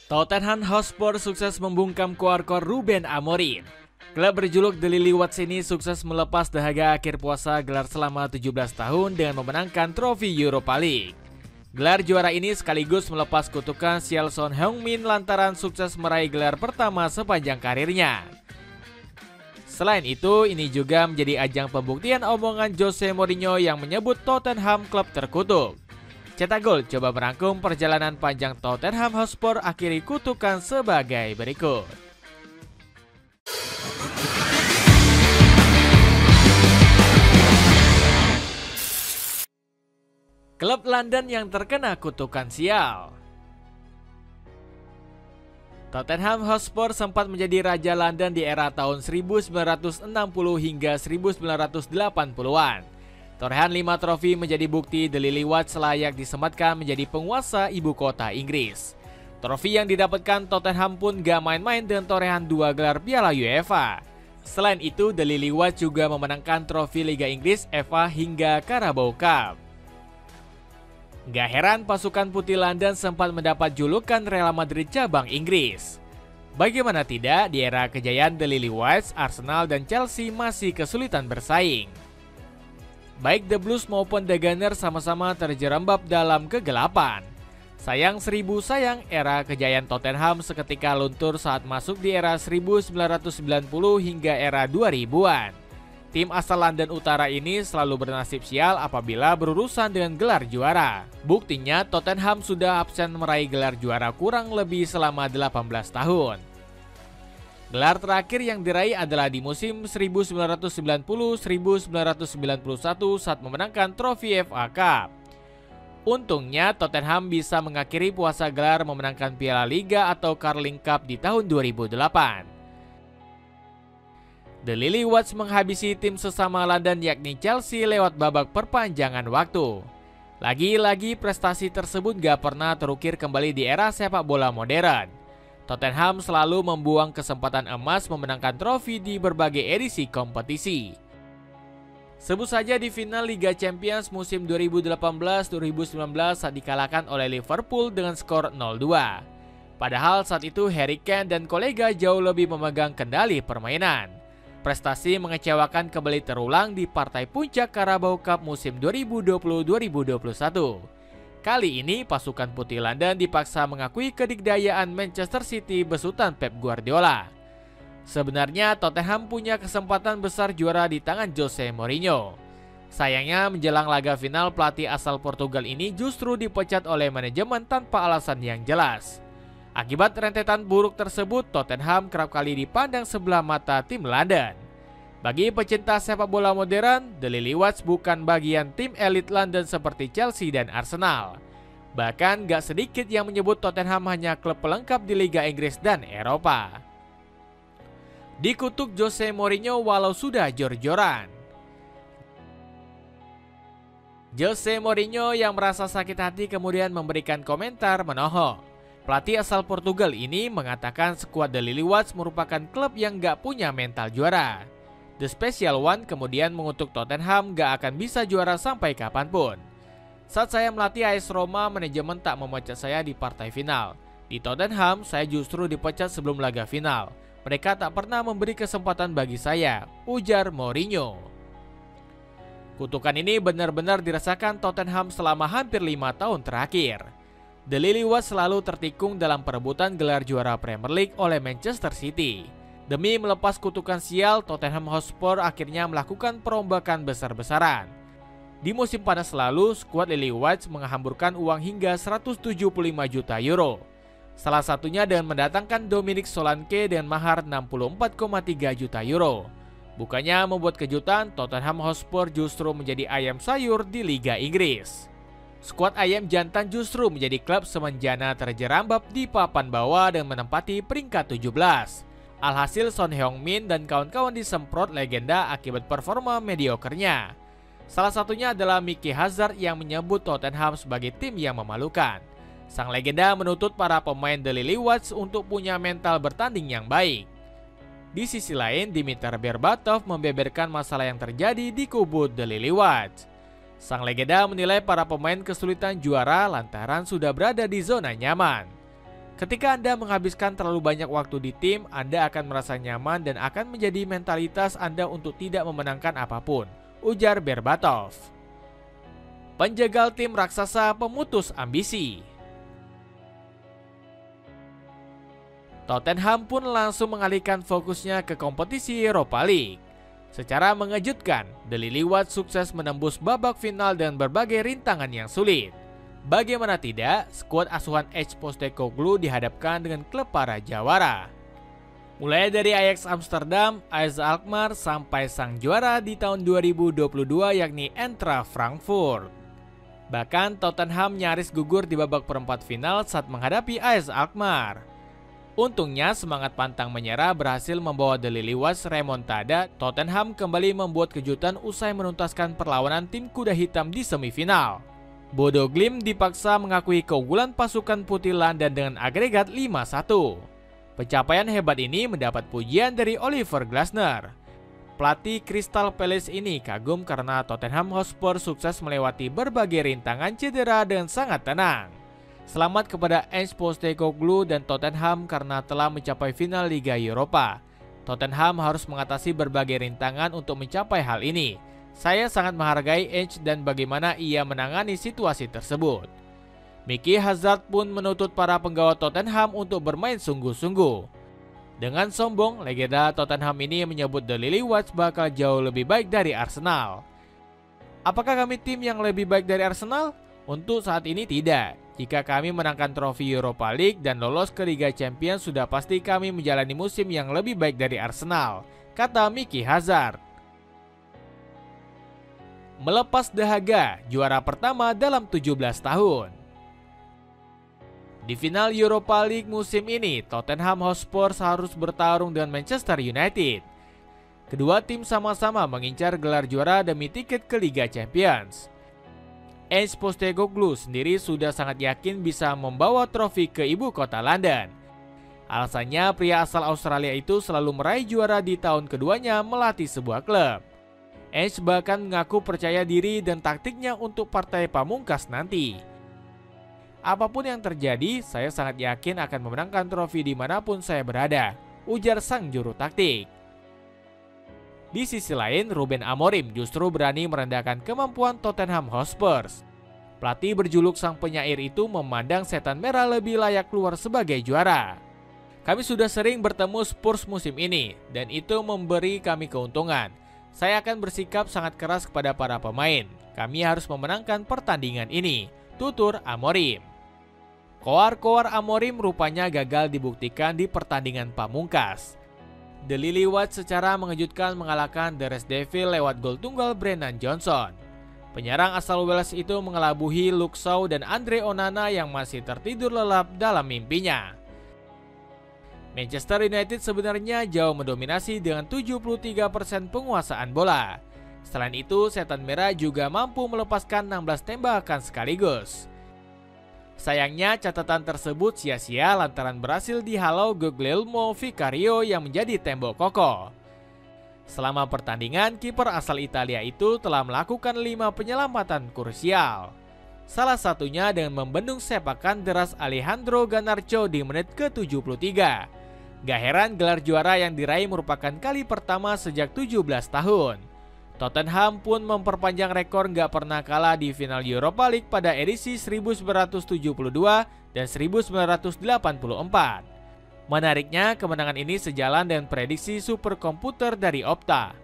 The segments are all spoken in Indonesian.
Tottenham Hotspur sukses membungkam koar-koar Ruben Amorim. Klub berjuluk The Lily-Whites ini sukses melepas dahaga akhir puasa gelar selama 17 tahun dengan memenangkan trofi Europa League. Gelar juara ini sekaligus melepas kutukan sial Son Heung-min lantaran sukses meraih gelar pertama sepanjang karirnya. Selain itu, ini juga menjadi ajang pembuktian omongan Jose Mourinho yang menyebut Tottenham klub terkutuk. Cetak Gol coba merangkum perjalanan panjang Tottenham Hotspur akhiri kutukan sebagai berikut. Klub London yang terkena kutukan sial. Tottenham Hotspur sempat menjadi raja London di era tahun 1960 hingga 1980-an. Torehan 5 trofi menjadi bukti The Lily-Whites layak disematkan menjadi penguasa ibu kota Inggris. Trofi yang didapatkan Tottenham pun gak main-main dengan torehan 2 gelar Piala UEFA. Selain itu, The Lily-Whites juga memenangkan trofi Liga Inggris, FA hingga Carabao Cup. Gak heran pasukan putih London sempat mendapat julukan Real Madrid cabang Inggris. Bagaimana tidak, di era kejayaan The Lily-Whites, Arsenal dan Chelsea masih kesulitan bersaing. Baik The Blues maupun The Gunners sama-sama terjerembab dalam kegelapan. Sayang seribu sayang, era kejayaan Tottenham seketika luntur saat masuk di era 1990 hingga era 2000-an. Tim asal London Utara ini selalu bernasib sial apabila berurusan dengan gelar juara. Buktinya Tottenham sudah absen meraih gelar juara kurang lebih selama 18 tahun. Gelar terakhir yang diraih adalah di musim 1990-1991 saat memenangkan trofi FA Cup. Untungnya Tottenham bisa mengakhiri puasa gelar memenangkan Piala Liga atau Carling Cup di tahun 2008. The Lily-Whites menghabisi tim sesama London yakni Chelsea lewat babak perpanjangan waktu. Lagi-lagi prestasi tersebut gak pernah terukir kembali di era sepak bola modern. Tottenham selalu membuang kesempatan emas memenangkan trofi di berbagai edisi kompetisi. Sebut saja di final Liga Champions musim 2018-2019 saat dikalahkan oleh Liverpool dengan skor 0-2. Padahal saat itu Harry Kane dan kolega jauh lebih memegang kendali permainan. Prestasi mengecewakan kembali terulang di partai puncak Carabao Cup musim 2020-2021. Kali ini pasukan putih London dipaksa mengakui kedikdayaan Manchester City besutan Pep Guardiola. Sebenarnya Tottenham punya kesempatan besar juara di tangan Jose Mourinho. Sayangnya menjelang laga final pelatih asal Portugal ini justru dipecat oleh manajemen tanpa alasan yang jelas. Akibat rentetan buruk tersebut, Tottenham kerap kali dipandang sebelah mata tim London. Bagi pecinta sepak bola modern, The Lily-Whites bukan bagian tim elit London seperti Chelsea dan Arsenal. Bahkan gak sedikit yang menyebut Tottenham hanya klub pelengkap di Liga Inggris dan Eropa. Dikutuk Jose Mourinho walau sudah jor-joran. Jose Mourinho yang merasa sakit hati kemudian memberikan komentar menohok. Pelatih asal Portugal ini mengatakan skuad The Lily-Whites merupakan klub yang gak punya mental juara. The Special One kemudian mengutuk Tottenham gak akan bisa juara sampai kapanpun. Saat saya melatih AS Roma, manajemen tak memecat saya di partai final. Di Tottenham, saya justru dipecat sebelum laga final. Mereka tak pernah memberi kesempatan bagi saya, ujar Mourinho. Kutukan ini benar-benar dirasakan Tottenham selama hampir 5 tahun terakhir. The Lily-Whites selalu tertikung dalam perebutan gelar juara Premier League oleh Manchester City. Demi melepas kutukan sial, Tottenham Hotspur akhirnya melakukan perombakan besar-besaran. Di musim panas lalu, skuad Lily-Whites menghamburkan uang hingga 175 juta euro. Salah satunya dengan mendatangkan Dominic Solanke dengan mahar 64,3 juta euro. Bukannya membuat kejutan, Tottenham Hotspur justru menjadi ayam sayur di Liga Inggris. Skuad ayam jantan justru menjadi klub semenjana terjerambab di papan bawah dan menempati peringkat 17. Alhasil Son Heung-min dan kawan-kawan disemprot legenda akibat performa mediokernya. Salah satunya adalah Mickey Hazard yang menyebut Tottenham sebagai tim yang memalukan. Sang legenda menuntut para pemain The Lily-Whites untuk punya mental bertanding yang baik. Di sisi lain, Dimitar Berbatov membeberkan masalah yang terjadi di kubu The Lily-Whites. Sang legenda menilai para pemain kesulitan juara lantaran sudah berada di zona nyaman. Ketika Anda menghabiskan terlalu banyak waktu di tim, Anda akan merasa nyaman dan akan menjadi mentalitas Anda untuk tidak memenangkan apapun, ujar Berbatov. Penjegal tim raksasa pemutus ambisi. Tottenham pun langsung mengalihkan fokusnya ke kompetisi Europa League. Secara mengejutkan, The Lilywhite sukses menembus babak final dengan berbagai rintangan yang sulit. Bagaimana tidak, skuad asuhan Ange Postecoglou dihadapkan dengan klub para jawara. Mulai dari Ajax Amsterdam, AS Alkmaar sampai sang juara di tahun 2022 yakni Eintracht Frankfurt. Bahkan Tottenham nyaris gugur di babak perempat final saat menghadapi AS Alkmaar. Untungnya semangat pantang menyerah berhasil membawa The Lilywhites remontada. Tottenham kembali membuat kejutan usai menuntaskan perlawanan tim kuda hitam di semifinal. Bodo Glimt dipaksa mengakui keunggulan pasukan Putih London dengan agregat 5-1. Pencapaian hebat ini mendapat pujian dari Oliver Glasner. Pelatih Crystal Palace ini kagum karena Tottenham Hotspur sukses melewati berbagai rintangan cedera dengan sangat tenang. Selamat kepada Ange Postecoglou dan Tottenham karena telah mencapai final Liga Eropa. Tottenham harus mengatasi berbagai rintangan untuk mencapai hal ini. Saya sangat menghargai Ange dan bagaimana ia menangani situasi tersebut. Mickey Hazard pun menuntut para penggawa Tottenham untuk bermain sungguh-sungguh. Dengan sombong, legenda Tottenham ini menyebut The Lilywhites bakal jauh lebih baik dari Arsenal. Apakah kami tim yang lebih baik dari Arsenal? Untuk saat ini tidak. Jika kami menangkan trofi Europa League dan lolos ke Liga Champions, sudah pasti kami menjalani musim yang lebih baik dari Arsenal, kata Mickey Hazard. Melepas dahaga, juara pertama dalam 17 tahun. Di final Europa League musim ini, Tottenham Hotspur harus bertarung dengan Manchester United. Kedua tim sama-sama mengincar gelar juara demi tiket ke Liga Champions. Ange Postecoglou sendiri sudah sangat yakin bisa membawa trofi ke ibu kota London. Alasannya, pria asal Australia itu selalu meraih juara di tahun keduanya melatih sebuah klub. Ange bahkan mengaku percaya diri dan taktiknya untuk partai pamungkas nanti. Apapun yang terjadi, saya sangat yakin akan memenangkan trofi dimanapun saya berada, ujar sang juru taktik. Di sisi lain, Ruben Amorim justru berani merendahkan kemampuan Tottenham Hotspur. Pelatih berjuluk sang penyair itu memandang setan merah lebih layak keluar sebagai juara. Kami sudah sering bertemu Spurs musim ini, dan itu memberi kami keuntungan. Saya akan bersikap sangat keras kepada para pemain. Kami harus memenangkan pertandingan ini, tutur Amorim. Koar-koar Amorim rupanya gagal dibuktikan di pertandingan pamungkas. The Lilywhites secara mengejutkan mengalahkan The Red Devils lewat gol tunggal Brennan Johnson. Penyerang asal Wales itu mengelabuhi Luke Shaw dan Andre Onana yang masih tertidur lelap dalam mimpinya. Manchester United sebenarnya jauh mendominasi dengan 73% penguasaan bola. Selain itu, setan merah juga mampu melepaskan 16 tembakan sekaligus. Sayangnya, catatan tersebut sia-sia lantaran berhasil dihalau Guglielmo Vicario yang menjadi tembok kokoh. Selama pertandingan, kiper asal Italia itu telah melakukan 5 penyelamatan krusial. Salah satunya dengan membendung sepakan deras Alejandro Garnacho di menit ke-73. Gak heran gelar juara yang diraih merupakan kali pertama sejak 17 tahun. Tottenham pun memperpanjang rekor gak pernah kalah di final Europa League pada edisi 1972 dan 1984. Menariknya, kemenangan ini sejalan dengan prediksi superkomputer dari Opta.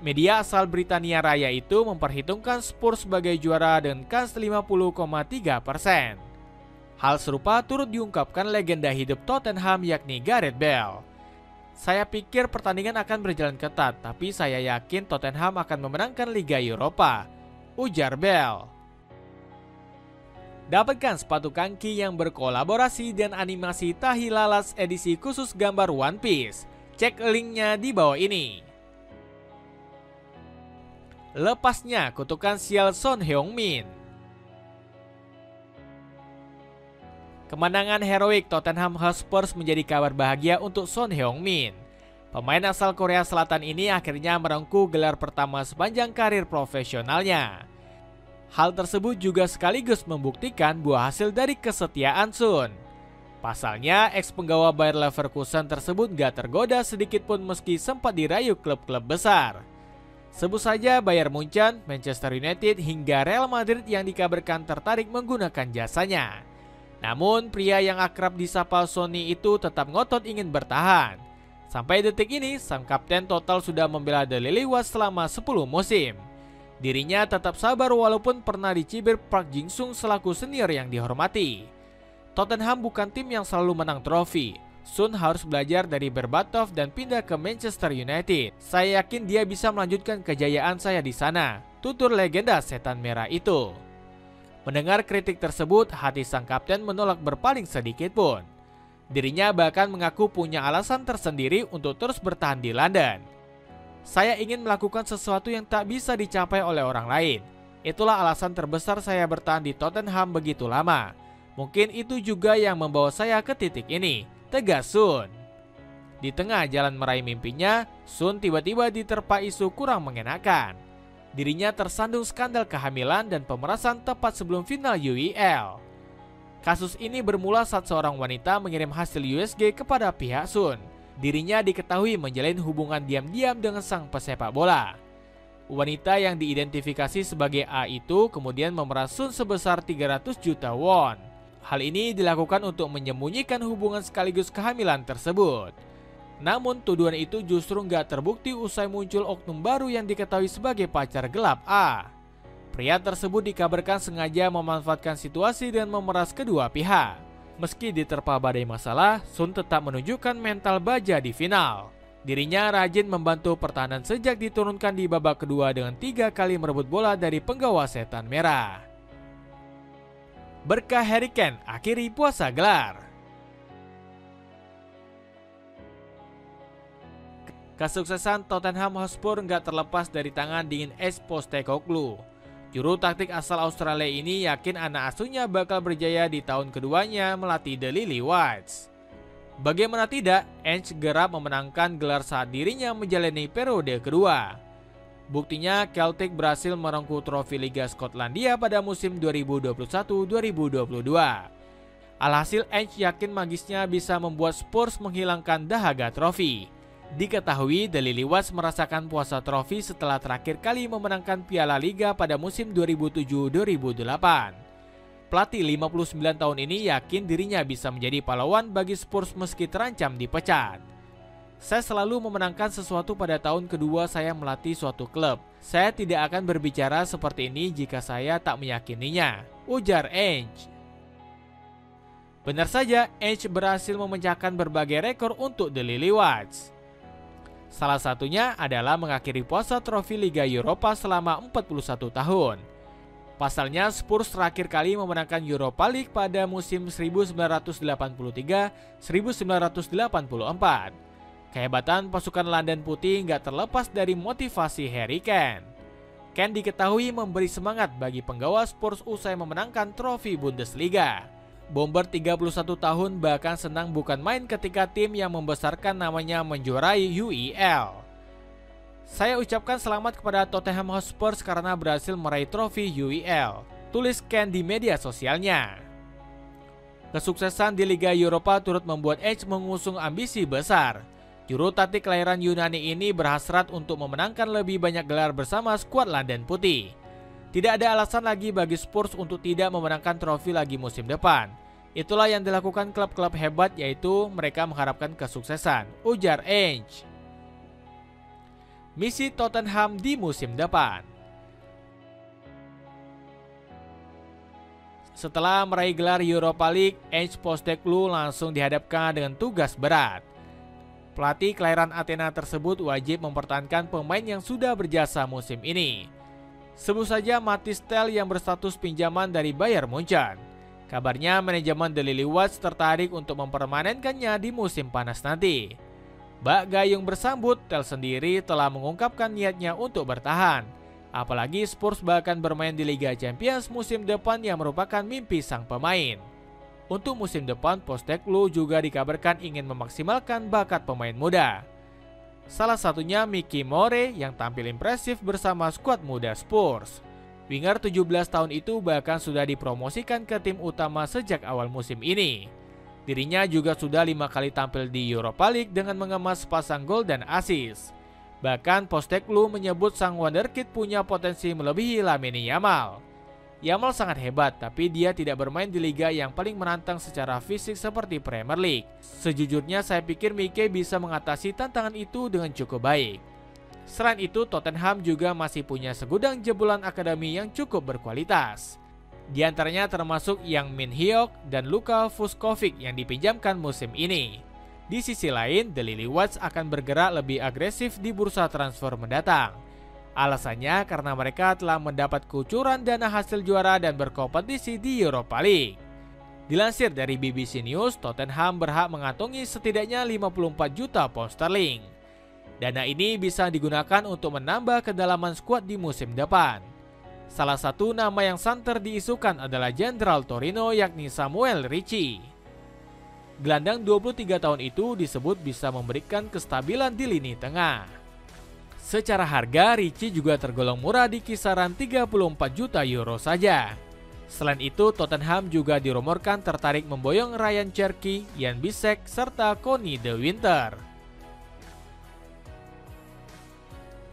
Media asal Britania Raya itu memperhitungkan Spurs sebagai juara dengan kans 50,3%. Hal serupa turut diungkapkan legenda hidup Tottenham yakni Gareth Bale. Saya pikir pertandingan akan berjalan ketat, tapi saya yakin Tottenham akan memenangkan Liga Eropa, ujar Bale. Dapatkan sepatu kaki yang berkolaborasi dan animasi Tahi Lalas edisi khusus gambar One Piece. Cek linknya di bawah ini. Lepasnya kutukan sial Son Heung-min. Kemenangan heroik Tottenham Hotspur menjadi kabar bahagia untuk Son Heung-min. Pemain asal Korea Selatan ini akhirnya merengkuh gelar pertama sepanjang karir profesionalnya. Hal tersebut juga sekaligus membuktikan buah hasil dari kesetiaan Son. Pasalnya, ex-penggawa Bayer Leverkusen tersebut gak tergoda sedikit pun meski sempat dirayu klub-klub besar. Sebut saja Bayern Munchen, Manchester United hingga Real Madrid yang dikabarkan tertarik menggunakan jasanya. Namun, pria yang akrab disapa Sonny itu tetap ngotot ingin bertahan. Sampai detik ini, sang kapten total sudah membela The Lilywhite selama 10 musim. Dirinya tetap sabar walaupun pernah dicibir Park Jin-sung selaku senior yang dihormati. Tottenham bukan tim yang selalu menang trofi. Sun harus belajar dari Berbatov dan pindah ke Manchester United. Saya yakin dia bisa melanjutkan kejayaan saya di sana, tutur legenda setan merah itu. Mendengar kritik tersebut, hati sang kapten menolak berpaling sedikit pun. Dirinya bahkan mengaku punya alasan tersendiri untuk terus bertahan di London. Saya ingin melakukan sesuatu yang tak bisa dicapai oleh orang lain. Itulah alasan terbesar saya bertahan di Tottenham begitu lama. Mungkin itu juga yang membawa saya ke titik ini, tegas Sun. Di tengah jalan meraih mimpinya, Sun tiba-tiba diterpa isu kurang mengenakan. Dirinya tersandung skandal kehamilan dan pemerasan tepat sebelum final UEL. Kasus ini bermula saat seorang wanita mengirim hasil USG kepada pihak Sun. Dirinya diketahui menjalin hubungan diam-diam dengan sang pesepak bola. Wanita yang diidentifikasi sebagai A itu kemudian memeras Sun sebesar 300 juta won. Hal ini dilakukan untuk menyembunyikan hubungan sekaligus kehamilan tersebut. Namun tuduhan itu justru nggak terbukti usai muncul oknum baru yang diketahui sebagai pacar gelap A. Pria tersebut dikabarkan sengaja memanfaatkan situasi dan memeras kedua pihak. Meski diterpa badai masalah, Sun tetap menunjukkan mental baja di final. Dirinya rajin membantu pertahanan sejak diturunkan di babak kedua dengan 3 kali merebut bola dari penggawa setan merah. Berkah Harry Kane akhiri puasa gelar. Kesuksesan Tottenham Hotspur nggak terlepas dari tangan dingin Ange Postecoglou. Juru taktik asal Australia ini yakin anak asuhnya bakal berjaya di tahun keduanya melatih The Lilywhites. Bagaimana tidak, Ange gerap memenangkan gelar saat dirinya menjalani periode kedua. Buktinya Celtic berhasil merengkuh trofi Liga Skotlandia pada musim 2021-2022. Alhasil Ange yakin magisnya bisa membuat Spurs menghilangkan dahaga trofi. Diketahui The Lilywhites merasakan puasa trofi setelah terakhir kali memenangkan Piala Liga pada musim 2007-2008. Pelatih 59 tahun ini yakin dirinya bisa menjadi pahlawan bagi Spurs meski terancam dipecat. Saya selalu memenangkan sesuatu pada tahun kedua saya melatih suatu klub. Saya tidak akan berbicara seperti ini jika saya tak meyakininya, ujar Ange. Benar saja, Ange berhasil memecahkan berbagai rekor untuk The Lilywhites. Salah satunya adalah mengakhiri puasa trofi Liga Eropa selama 41 tahun. Pasalnya, Spurs terakhir kali memenangkan Europa League pada musim 1983-1984. Kehebatan pasukan London Putih nggak terlepas dari motivasi Harry Kane. Kane diketahui memberi semangat bagi penggawa Spurs usai memenangkan trofi Bundesliga. Bomber 31 tahun bahkan senang bukan main ketika tim yang membesarkan namanya menjuarai UEL. Saya ucapkan selamat kepada Tottenham Hotspur karena berhasil meraih trofi UEL, tulis Kane di media sosialnya. Kesuksesan di Liga Eropa turut membuat Ange mengusung ambisi besar. Juru taktik kelahiran Yunani ini berhasrat untuk memenangkan lebih banyak gelar bersama skuad London Putih. Tidak ada alasan lagi bagi Spurs untuk tidak memenangkan trofi lagi musim depan. Itulah yang dilakukan klub-klub hebat, yaitu mereka mengharapkan kesuksesan, ujar Ange. Misi Tottenham di musim depan. Setelah meraih gelar Europa League, Ange Postecoglou langsung dihadapkan dengan tugas berat. Pelatih kelahiran Athena tersebut wajib mempertahankan pemain yang sudah berjasa musim ini. Sebut saja Mathys Tel yang berstatus pinjaman dari Bayern Munchen. Kabarnya manajemen The Lilywhites tertarik untuk mempermanenkannya di musim panas nanti. Bak Gayung bersambut, Tel sendiri telah mengungkapkan niatnya untuk bertahan. Apalagi Spurs bahkan bermain di Liga Champions musim depan yang merupakan mimpi sang pemain. Untuk musim depan, Postecoglou juga dikabarkan ingin memaksimalkan bakat pemain muda. Salah satunya Miki Moore yang tampil impresif bersama skuad muda Spurs. Winger 17 tahun itu bahkan sudah dipromosikan ke tim utama sejak awal musim ini. Dirinya juga sudah 5 kali tampil di Europa League dengan mengemas sepasang gol dan assist. Bahkan Postecoglou menyebut sang wonderkid punya potensi melebihi Lamine Yamal. Yamal sangat hebat, tapi dia tidak bermain di liga yang paling menantang secara fisik seperti Premier League. Sejujurnya saya pikir Mikel bisa mengatasi tantangan itu dengan cukup baik. Selain itu, Tottenham juga masih punya segudang jebolan akademi yang cukup berkualitas. Di antaranya termasuk Yang Min Hyuk dan Luka Vuskovic yang dipinjamkan musim ini. Di sisi lain, The Lilywhits akan bergerak lebih agresif di bursa transfer mendatang. Alasannya karena mereka telah mendapat kucuran dana hasil juara dan berkompetisi di Europa League. Dilansir dari BBC News, Tottenham berhak mengantongi setidaknya 54 juta pound sterling. Dana ini bisa digunakan untuk menambah kedalaman skuad di musim depan. Salah satu nama yang santer diisukan adalah Jenderal Torino yakni Samuel Ricci. Gelandang 23 tahun itu disebut bisa memberikan kestabilan di lini tengah. Secara harga, Ricci juga tergolong murah di kisaran 34 juta euro saja. Selain itu, Tottenham juga dirumorkan tertarik memboyong Ryan Cherky, Jan Bisek, serta Connie De Winter.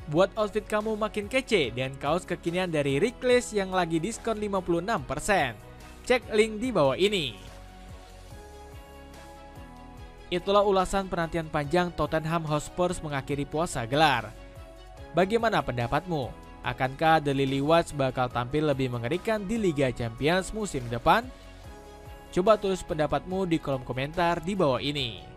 Buat outfit kamu makin kece dengan kaos kekinian dari Rickless yang lagi diskon 56%. Cek link di bawah ini. Itulah ulasan penantian panjang Tottenham Hotspur mengakhiri puasa gelar. Bagaimana pendapatmu? Akankah The Lilywhits bakal tampil lebih mengerikan di Liga Champions musim depan? Coba tulis pendapatmu di kolom komentar di bawah ini.